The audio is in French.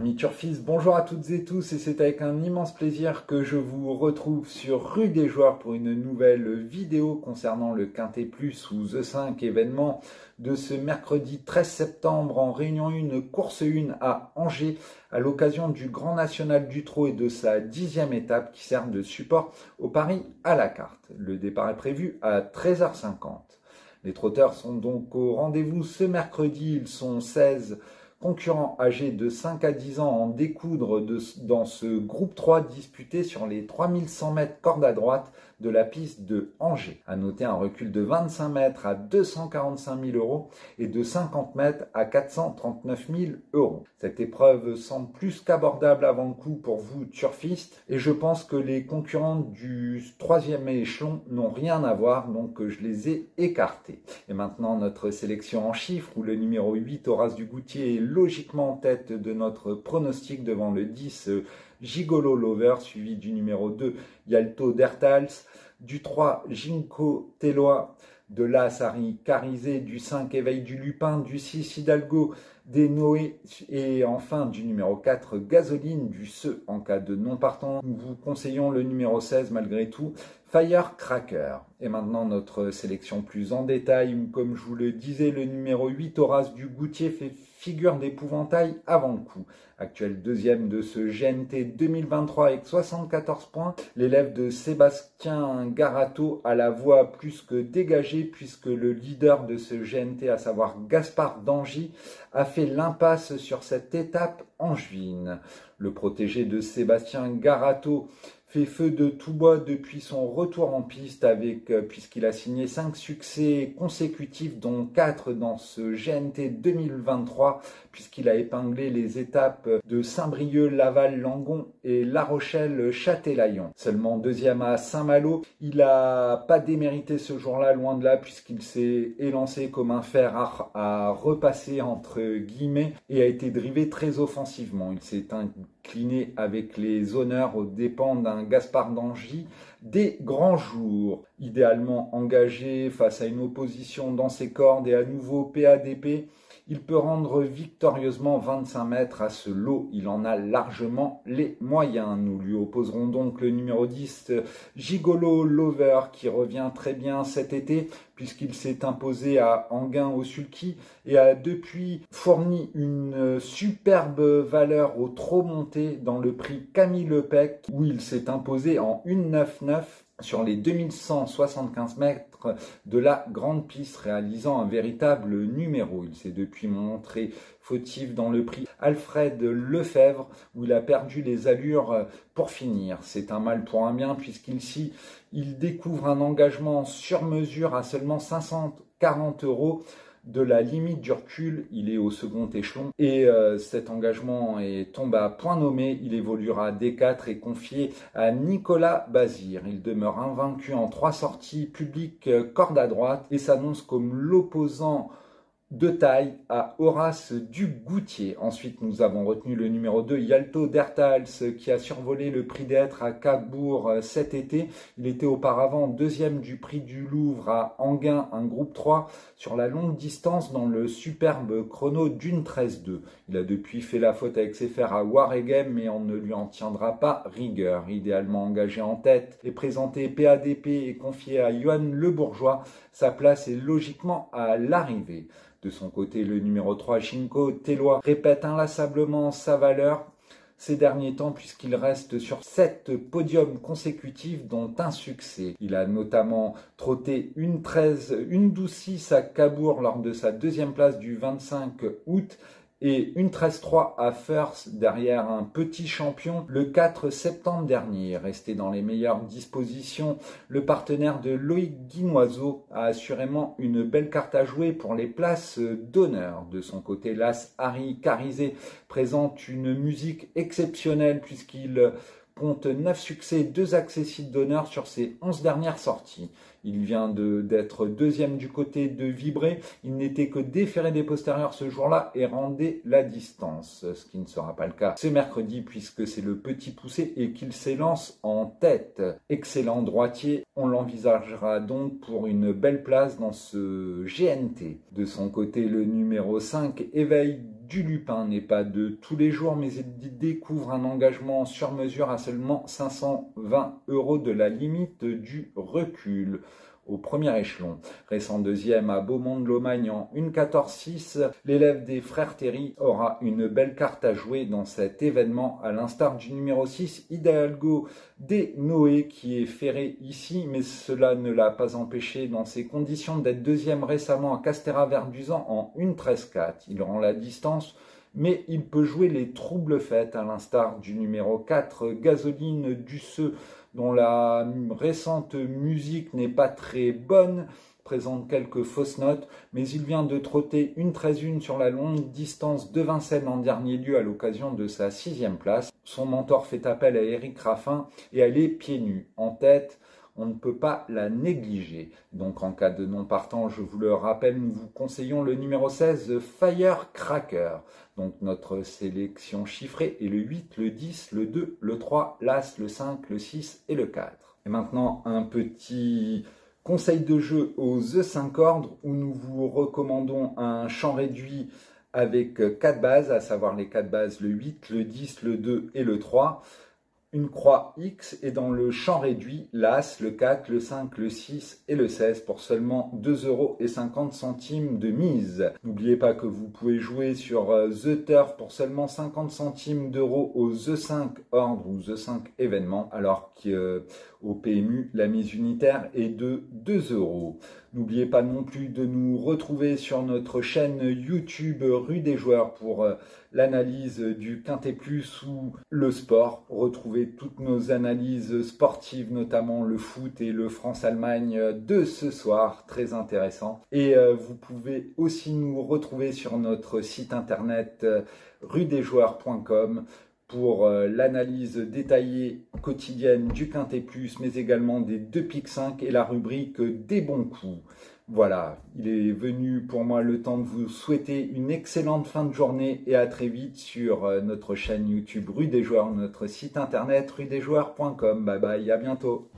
Amis turfistes, bonjour à toutes et tous et c'est avec un immense plaisir que je vous retrouve sur Rue des Joueurs pour une nouvelle vidéo concernant le Quintet Plus ou The 5 événement de ce mercredi 13 septembre en Réunion 1, course 1 à Angers à l'occasion du Grand National du Trot et de sa 10e étape qui sert de support au pari à la carte. Le départ est prévu à 13h50. Les trotteurs sont donc au rendez-vous ce mercredi, ils sont 16 concurrents âgés de 5 à 10 ans en découdre dans ce groupe 3 disputé sur les 3100 mètres corde à droite de la piste de Angers. À noter un recul de 25 mètres à 245 000 € et de 50 mètres à 439 000 €. Cette épreuve semble plus qu'abordable avant le coup pour vous turfistes et je pense que les concurrents du 3e échelon n'ont rien à voir, donc je les ai écartés. Et maintenant notre sélection en chiffres où le numéro 8 Horace du Goutier est logiquement en tête de notre pronostic devant le 10 Gigolo Lover, suivi du numéro 2 Yalto Dertals, du 3 Ginkgo Téloa, de l'As Harry Carizé, du 5 Éveil du Lupin, du 6 Hidalgo des Noé et enfin du numéro 4 Gasoline, du Ce en cas de non partant. Nous vous conseillons le numéro 16 malgré tout, Firecracker. Et maintenant notre sélection plus en détail où, comme je vous le disais, le numéro 8 Horace du Goutier fait figure d'épouvantail avant le coup. Actuel deuxième de ce GNT 2023 avec 74 points, l'élève de Sébastien Garato a la voie plus que dégagée puisque le leader de ce GNT, à savoir Gaspard Dangy, a fait l'impasse sur cette étape angevine. Le protégé de Sébastien Garato fait feu de tout bois depuis son retour en piste puisqu'il a signé 5 succès consécutifs dont 4 dans ce GNT 2023 puisqu'il a épinglé les étapes de Saint-Brieuc, Laval, Langon et La Rochelle, Châtelaillon. Seulement deuxième à Saint-Malo, il n'a pas démérité ce jour-là, loin de là, puisqu'il s'est élancé comme un fer à repasser entre guillemets et a été drivé très offensivement. Il s'est incliné avec les honneurs aux dépens d'un Gaspard Dangy des grands jours. Idéalement engagé face à une opposition dans ses cordes et à nouveau PADP, il peut rendre victorieusement 25 mètres à ce lot. Il en a largement les moyens. Nous lui opposerons donc le numéro 10, Gigolo Lover, qui revient très bien cet été, puisqu'il s'est imposé à Enghien au Sulky et a depuis fourni une superbe valeur au trot monté dans le prix Camille Lepec, où il s'est imposé en 1,99 sur les 2175 mètres de la grande piste, réalisant un véritable numéro. Il s'est depuis montré fautif dans le prix Alfred Lefebvre, où il a perdu les allures pour finir. C'est un mal pour un bien, puisqu'il découvre un engagement sur mesure à seulement 540 € de la limite du recul. Il est au second échelon et cet engagement tombe à point nommé. Il évoluera D4 et confié à Nicolas Bazir. Il demeure invaincu en 3 sorties publiques corde à droite et s'annonce comme l'opposant de taille à Horace du Goutier. Ensuite, nous avons retenu le numéro 2, Yalto Dertals, qui a survolé le prix d'être à Cabourg cet été. Il était auparavant deuxième du prix du Louvre à Enghien, un groupe 3, sur la longue distance dans le superbe chrono d'une 13-2. Il a depuis fait la faute avec ses fers à Waregem, mais on ne lui en tiendra pas rigueur. Idéalement engagé en tête et présenté PADP et confié à Johan Le Bourgeois, sa place est logiquement à l'arrivée. De son côté, le numéro 3, Ginkgo Téloa, répète inlassablement sa valeur ces derniers temps puisqu'il reste sur 7 podiums consécutifs dont un succès. Il a notamment trotté une 12-6 à Cabourg lors de sa 2e place du 25 août et une 13-3 à First derrière un petit champion le 4 septembre dernier. Resté dans les meilleures dispositions, le partenaire de Loïc Guinoiseau a assurément une belle carte à jouer pour les places d'honneur. De son côté, l'As Harry Carizé présente une musique exceptionnelle puisqu'il compte 9 succès et 2 accessites d'honneur sur ses 11 dernières sorties. Il vient d'être deuxième du côté de Vibré. Il n'était que déféré des postérieurs ce jour-là et rendait la distance, ce qui ne sera pas le cas ce mercredi puisque c'est le petit poussé et qu'il s'élance en tête. Excellent droitier, on l'envisagera donc pour une belle place dans ce GNT. De son côté, le numéro 5, Éveil du Lupin n'est pas de tous les jours, mais il découvre un engagement sur mesure à seulement 520 € de la limite du recul. Au premier échelon. Récent deuxième à Beaumont-de-Lomagne en 1-14-6, l'élève des frères Terry aura une belle carte à jouer dans cet événement, à l'instar du numéro 6, Hidalgo des Noé, qui est ferré ici, mais cela ne l'a pas empêché dans ses conditions d'être deuxième récemment à Castéra-Verduzan en 1-13-4. Il rend la distance, mais il peut jouer les troubles faites, à l'instar du numéro 4, Gasoline Duceux, dont la récente musique n'est pas très bonne, présente quelques fausses notes, mais il vient de trotter 1-13-1 sur la longue distance de Vincennes en dernier lieu à l'occasion de sa 6e place. Son mentor fait appel à Éric Raffin et elle est pieds nus. En tête, on ne peut pas la négliger. Donc en cas de non partant, je vous le rappelle, nous vous conseillons le numéro 16, Firecracker. Donc notre sélection chiffrée est le 8, le 10, le 2, le 3, l'As, le 5, le 6 et le 4. Et maintenant, un petit conseil de jeu aux E5 ordres où nous vous recommandons un champ réduit avec 4 bases, à savoir les 4 bases, le 8, le 10, le 2 et le 3. Une croix X et dans le champ réduit, l'As, le 4, le 5, le 6 et le 16 pour seulement 2,50 € de mise. N'oubliez pas que vous pouvez jouer sur The Turf pour seulement 50 centimes d'euros aux E5 ordres ou The5 événements, alors qu'au PMU, la mise unitaire est de 2 €. N'oubliez pas non plus de nous retrouver sur notre chaîne YouTube Rue des Joueurs pour l'analyse du Quintet Plus ou le sport. Retrouvez toutes nos analyses sportives, notamment le foot et le France-Allemagne de ce soir, très intéressant. Et vous pouvez aussi nous retrouver sur notre site internet rudesjoueurs.com pour l'analyse détaillée quotidienne du Quintet Plus, mais également des 2 piques 5 et la rubrique des bons coups. Voilà, il est venu pour moi le temps de vous souhaiter une excellente fin de journée et à très vite sur notre chaîne YouTube Rue des Joueurs, notre site internet rudesjoueurs.com. Bye bye, à bientôt.